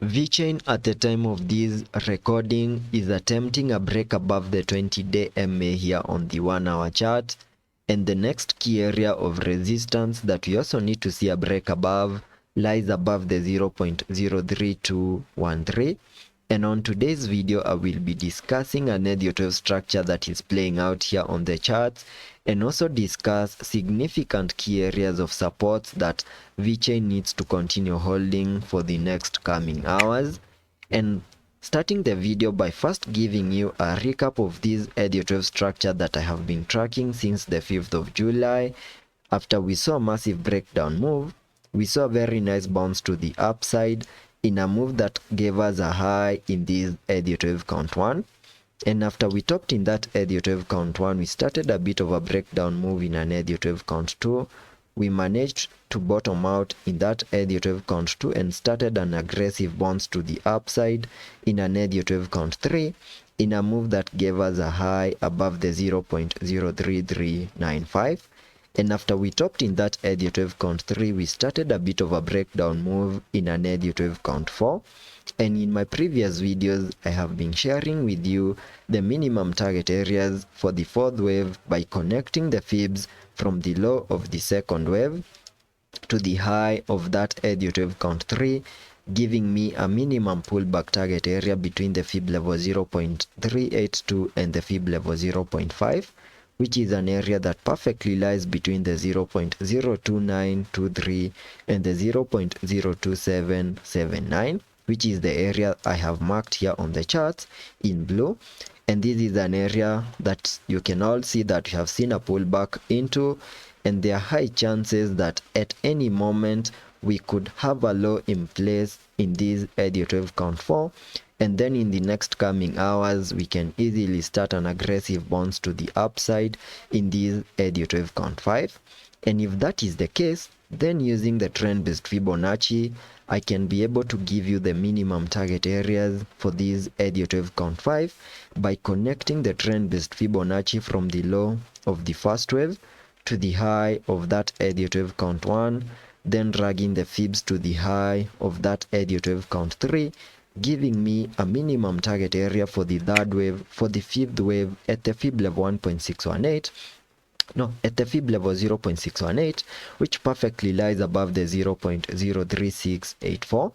VECHAIN at the time of this recording is attempting a break above the 20-day MA here on the 1-hour chart, and the next key area of resistance that we also need to see a break above lies above the 0.03213. And on today's video I will be discussing an Elliot structure that is playing out here on the charts, and also discuss significant key areas of support that VECHAIN needs to continue holding for the next coming hours. And starting the video by first giving you a recap of this Elliot structure that I have been tracking since the 5th of July. After we saw a massive breakdown move, we saw a very nice bounce to the upside in a move that gave us a high in this Elliott wave count 1. And after we topped in that Elliott wave count 1, we started a bit of a breakdown move in an Elliott wave count 2. We managed to bottom out in that Elliott wave count 2 and started an aggressive bounce to the upside in an Elliott wave count 3 in a move that gave us a high above the 0.03395. And after we topped in that Elliott wave count 3, we started a bit of a breakdown move in an Elliott wave count 4. And in my previous videos, I have been sharing with you the minimum target areas for the fourth wave by connecting the fibs from the low of the second wave to the high of that Elliott wave count 3, giving me a minimum pullback target area between the fib level 0.382 and the fib level 0.5. which is an area that perfectly lies between the 0.02923 and the 0.02779, which is the area I have marked here on the chart in blue. And this is an area that you can all see that you have seen a pullback into, and there are high chances that at any moment we could have a low in place in this Elliott wave count 4. And then in the next coming hours, we can easily start an aggressive bounce to the upside in this Elliott wave count 5. And if that is the case, then using the trend-based Fibonacci, I can be able to give you the minimum target areas for this Elliott wave count 5 by connecting the trend-based Fibonacci from the low of the first wave to the high of that Elliott wave count 1, then dragging the fibs to the high of that Elliott wave count 3, giving me a minimum target area for the third wave, for the fifth wave at the fib level 1.618, at the fib level 0.618, which perfectly lies above the 0.03684.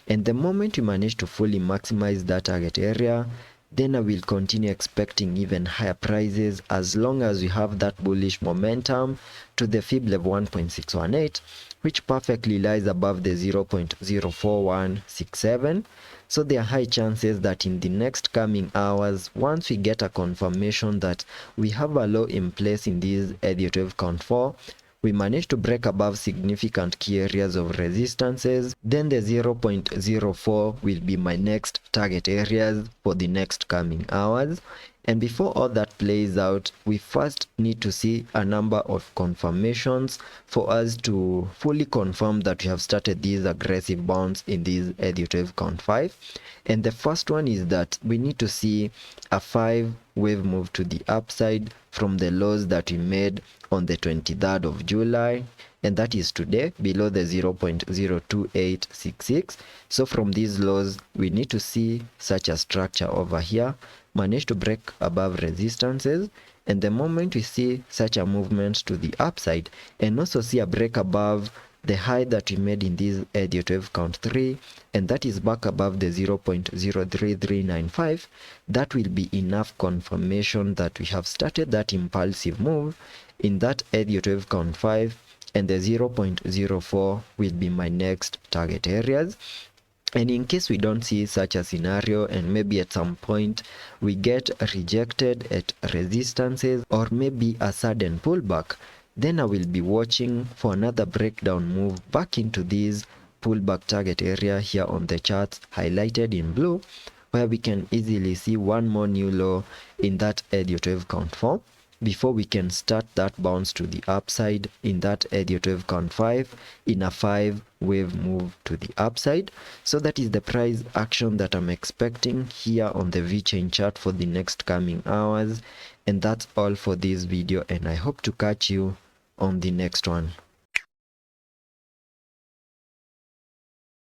And the moment we manage to fully maximize that target area, then I will continue expecting even higher prices as long as we have that bullish momentum to the fib level 1.618, which perfectly lies above the 0.04167. So there are high chances that in the next coming hours, once we get a confirmation that we have a low in place in this Elliott wave count 4, we manage to break above significant key areas of resistances, then the 0.04 will be my next target areas for the next coming hours. And before all that plays out, we first need to see a number of confirmations for us to fully confirm that we have started these aggressive bounce in this Elliott wave count 5. And the first one is that we need to see a 5-wave move to the upside from the lows that we made on the 23rd of July, and that is today, below the 0.02866. So from these lows, we need to see such a structure over here manage to break above resistances, and the moment we see such a movement to the upside and also see a break above the high that we made in this Elliott wave count 3, and that is back above the 0.03395, that will be enough confirmation that we have started that impulsive move in that Elliott wave count 5, and the 0.04 will be my next target areas. And in case we don't see such a scenario, and maybe at some point we get rejected at resistances or maybe a sudden pullback, then I will be watching for another breakdown move back into this pullback target area here on the charts highlighted in blue, where we can easily see one more new low in that Elliott wave count 4 before we can start that bounce to the upside in that Elliott wave count 5 in a 5-wave move to the upside. So that is the price action that I'm expecting here on the VECHAIN chart for the next coming hours. And that's all for this video, and I hope to catch you on the next one.